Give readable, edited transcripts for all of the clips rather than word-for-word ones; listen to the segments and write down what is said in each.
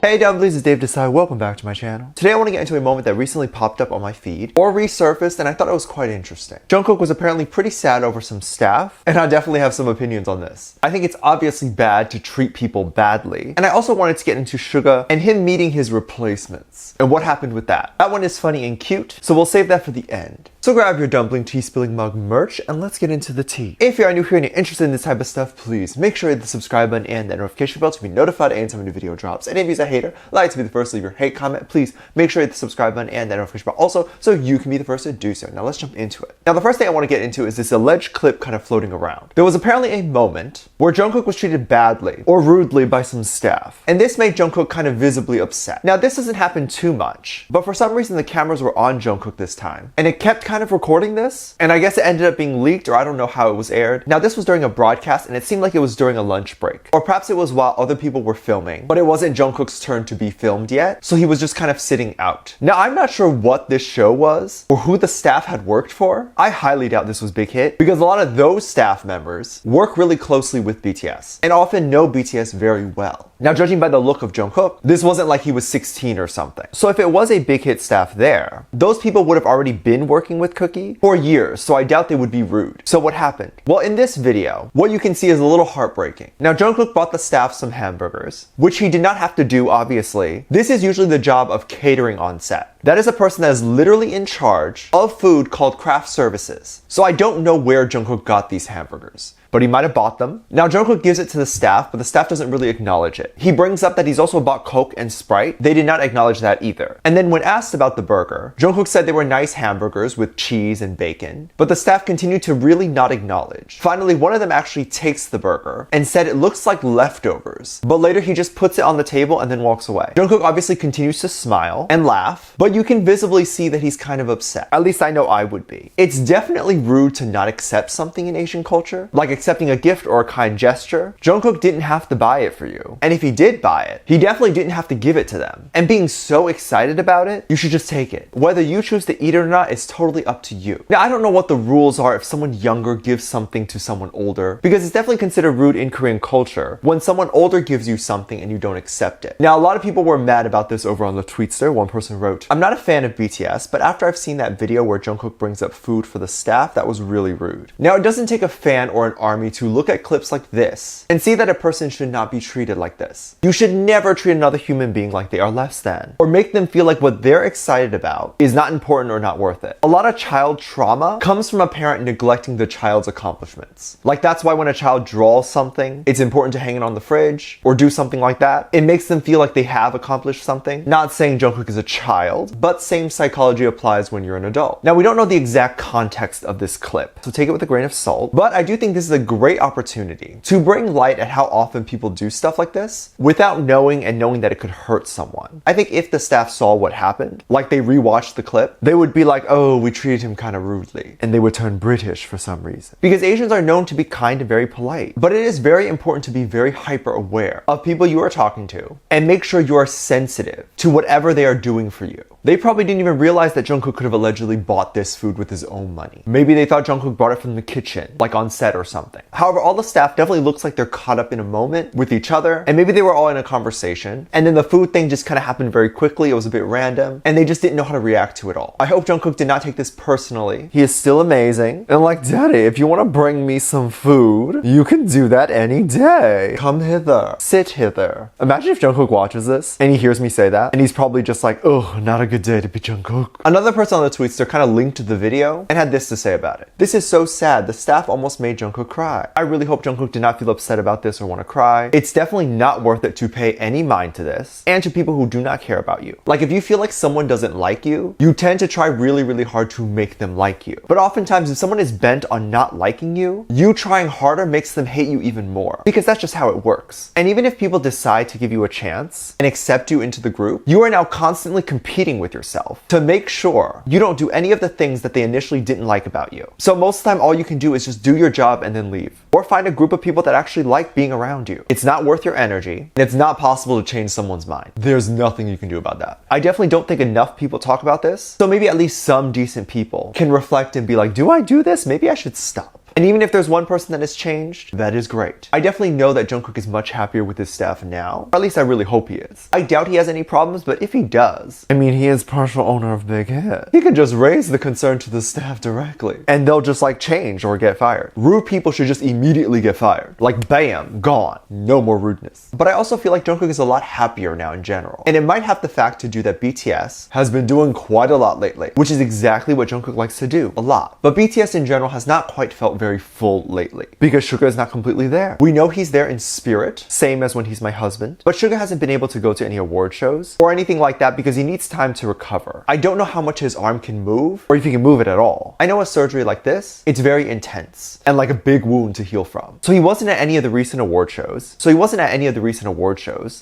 Hey Dumblies, it's Dave Desai. Welcome back to my channel. Today I want to get into a moment that recently popped up on my feed, or resurfaced, and I thought it was quite interesting. Jungkook was apparently pretty sad over some staff, and I definitely have some opinions on this. I think it's obviously bad to treat people badly, and I also wanted to get into Suga and him meeting his replacements, and what happened with that. That one is funny and cute, so we'll save that for the end. So grab your dumpling tea spilling mug merch, and let's get into the tea. If you are new here and you're interested in this type of stuff, please make sure you hit the subscribe button and that notification bell to be notified anytime a new video drops. And if you're a hater, like to be the first to leave your hate comment, please make sure you hit the subscribe button and that notification bell also so you can be the first to do so. Now let's jump into it. Now the first thing I want to get into is this alleged clip kind of floating around. There was apparently a moment where Jungkook was treated badly or rudely by some staff, and this made Jungkook kind of visibly upset. Now this doesn't happen too much, but for some reason the cameras were on Jungkook this time, and it kept kind of recording this, and I guess it ended up being leaked, or I don't know how it was aired. Now this was during a broadcast, and it seemed like it was during a lunch break, or perhaps it was while other people were filming, but it wasn't Jungkook's turn to be filmed yet, so he was just kind of sitting out. Now I'm not sure what this show was, or who the staff had worked for. I highly doubt this was Big Hit, because a lot of those staff members work really closely with BTS, and often know BTS very well. Now judging by the look of Jungkook, this wasn't like he was 16 or something. So if it was a Big Hit staff there, those people would have already been working with Cookie for years, so I doubt they would be rude. So what happened? Well, in this video, what you can see is a little heartbreaking. Now Jungkook bought the staff some hamburgers, which he did not have to do, obviously. This is usually the job of catering on set. That is a person that is literally in charge of food called craft services. So I don't know where Jungkook got these hamburgers, but he might have bought them. Now Jungkook gives it to the staff, but the staff doesn't really acknowledge it. He brings up that he's also bought Coke and Sprite. They did not acknowledge that either. And then when asked about the burger, Jungkook said they were nice hamburgers with cheese and bacon, but the staff continued to really not acknowledge. Finally, one of them actually takes the burger and said it looks like leftovers, but later he just puts it on the table and then walks away. Jungkook obviously continues to smile and laugh, but you can visibly see that he's kind of upset. At least I know I would be. It's definitely rude to not accept something in Asian culture, like accepting a gift or a kind gesture. Jungkook didn't have to buy it for you. And if he did buy it, he definitely didn't have to give it to them. And being so excited about it, you should just take it. Whether you choose to eat it or not is totally up to you. Now, I don't know what the rules are if someone younger gives something to someone older, because it's definitely considered rude in Korean culture when someone older gives you something and you don't accept it. Now, a lot of people were mad about this over on the Tweetster. One person wrote, "I'm not a fan of BTS, but after I've seen that video where Jungkook brings up food for the staff, that was really rude." Now, it doesn't take a fan or an army to look at clips like this and see that a person should not be treated like this. You should never treat another human being like they are less than, or make them feel like what they're excited about is not important or not worth it. A lot of child trauma comes from a parent neglecting the child's accomplishments. Like that's why when a child draws something, it's important to hang it on the fridge or do something like that. It makes them feel like they have accomplished something. Not saying Jungkook is a child, but same psychology applies when you're an adult. Now we don't know the exact context of this clip, so take it with a grain of salt, but I do think this is a great opportunity to bring light at how often people do stuff like this without knowing that it could hurt someone. I think if the staff saw what happened, like they rewatched the clip, they would be like, oh, we treated him kind of rudely, and they would turn British for some reason. Because Asians are known to be kind and very polite, but it is very important to be very hyper aware of people you are talking to and make sure you are sensitive to whatever they are doing for you. They probably didn't even realize that Jungkook could have allegedly bought this food with his own money. Maybe they thought Jungkook brought it from the kitchen, like on set or something. However, all the staff definitely looks like they're caught up in a moment with each other, and maybe they were all in a conversation, and then the food thing just kind of happened very quickly. It was a bit random, and they just didn't know how to react to it all. I hope Jungkook did not take this personally. He is still amazing. And like, Daddy, if you want to bring me some food, you can do that any day. Come hither. Sit hither. Imagine if Jungkook watches this, and he hears me say that, and he's probably just like, oh, not a good day to be Jungkook. Another person on the Tweetster kind of linked to the video and had this to say about it. "This is so sad. The staff almost made Jungkook cry. I really hope Jungkook did not feel upset about this or want to cry. It's definitely not worth it to pay any mind to this and to people who do not care about you. Like if you feel like someone doesn't like you, you tend to try really, really hard to make them like you. But oftentimes if someone is bent on not liking you, you trying harder makes them hate you even more, because that's just how it works. And even if people decide to give you a chance and accept you into the group, you are now constantly competing with yourself to make sure you don't do any of the things that they initially didn't like about you. So most of the time all you can do is just do your job and then leave. Or find a group of people that actually like being around you. It's not worth your energy, and it's not possible to change someone's mind. There's nothing you can do about that. I definitely don't think enough people talk about this, so maybe at least some decent people can reflect and be like, do I do this? Maybe I should stop. And even if there's one person that has changed, that is great. I definitely know that Jungkook is much happier with his staff now, or at least I really hope he is. I doubt he has any problems, but if he does, I mean, he is partial owner of Big Hit. He can just raise the concern to the staff directly, and they'll just like change or get fired. Rude people should just immediately get fired. Like bam, gone. No more rudeness. But I also feel like Jungkook is a lot happier now in general. And it might have the fact to do that BTS has been doing quite a lot lately, which is exactly what Jungkook likes to do, a lot. But BTS in general has not quite felt very full lately, because Suga is not completely there. We know he's there in spirit, same as when he's my husband, but Suga hasn't been able to go to any award shows or anything like that because he needs time to recover. I don't know how much his arm can move, or if he can move it at all. I know a surgery like this, it's very intense, and like a big wound to heal from. So he wasn't at any of the recent award shows,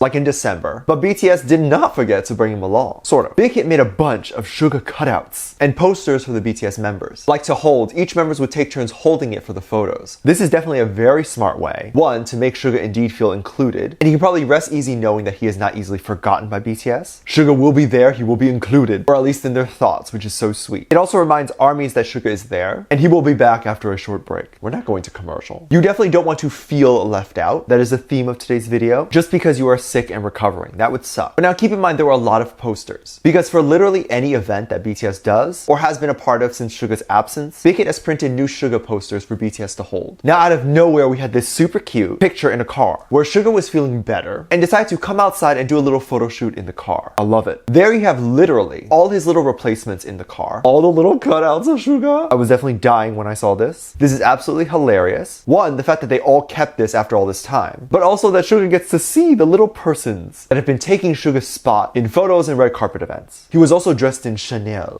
like in December, but BTS did not forget to bring him along, sort of. Big Hit made a bunch of Suga cutouts and posters for the BTS members, like to hold. Each members would take turns holding it for the photos. This is definitely a very smart way, one, to make Suga indeed feel included, and he can probably rest easy knowing that he is not easily forgotten by BTS. Suga will be there, he will be included, or at least in their thoughts, which is so sweet. It also reminds ARMYs that Suga is there, and he will be back after a short break. We're not going to commercial. You definitely don't want to feel left out. That is the theme of today's video, just because you are sick and recovering. That would suck. But now keep in mind there were a lot of posters, because for literally any event that BTS does, or has been a part of since Suga's absence, Big Hit has printed new Suga posters for BTS to hold. Now out of nowhere we had this super cute picture in a car, where Suga was feeling better, and decided to come outside and do a little photo shoot in the car. I love it. There you have literally all his little replacements in the car. All the little cutouts of Suga. I was definitely dying when I saw this. This is absolutely hilarious. One, the fact that they all kept this after all this time, but also that Suga gets to see the little persons that have been taking Suga's spot in photos and red carpet events. He was also dressed in Chanel,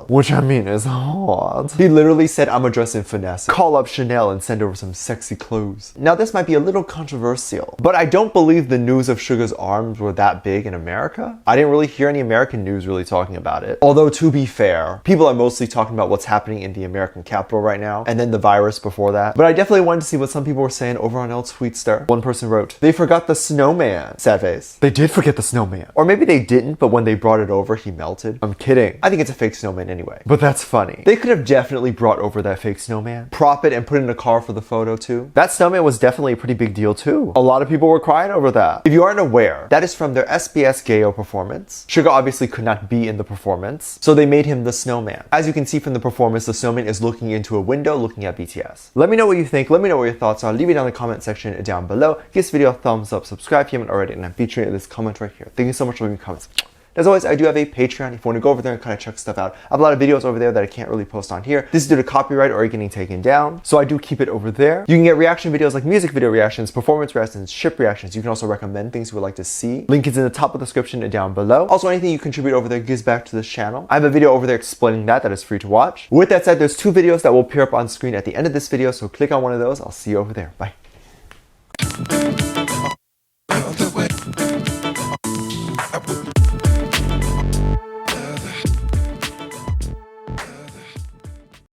which I mean is hot. He literally said, "I'm gonna dress in finesse. Call up Chanel and send over some sexy clothes." Now this might be a little controversial, but I don't believe the news of Suga's arms were that big in America. I didn't really hear any American news really talking about it. Although to be fair, people are mostly talking about what's happening in the American capital right now, and then the virus before that. But I definitely wanted to see what some people were saying over on El Tweetster. One person wrote, "They forgot the snowman." Sad face. They did forget the snowman. Or maybe they didn't, but when they brought it over, he melted. I'm kidding. I think it's a fake snowman anyway. But that's funny. They could have definitely brought over that fake snowman, prop it, and put it in a car for the photo too. That snowman was definitely a pretty big deal too. A lot of people were crying over that. If you aren't aware, that is from their SBS Gayo performance. Suga obviously could not be in the performance, so they made him the snowman. As you can see from the performance, the snowman is looking into a window looking at BTS. Let me know what you think. Let me know what your thoughts are. Leave it down in the comment section down below. Give this video a thumbs up, subscribe if you haven't already, and I'm featuring this comment right here. Thank you so much for leaving comments. As always, I do have a Patreon if you want to go over there and kind of check stuff out. I have a lot of videos over there that I can't really post on here. This is due to copyright or getting taken down, so I do keep it over there. You can get reaction videos like music video reactions, performance reactions, ship reactions. You can also recommend things you would like to see. Link is in the top of the description down below. Also, anything you contribute over there gives back to this channel. I have a video over there explaining that is free to watch. With that said, there's 2 videos that will appear up on screen at the end of this video, so click on one of those. I'll see you over there. Bye.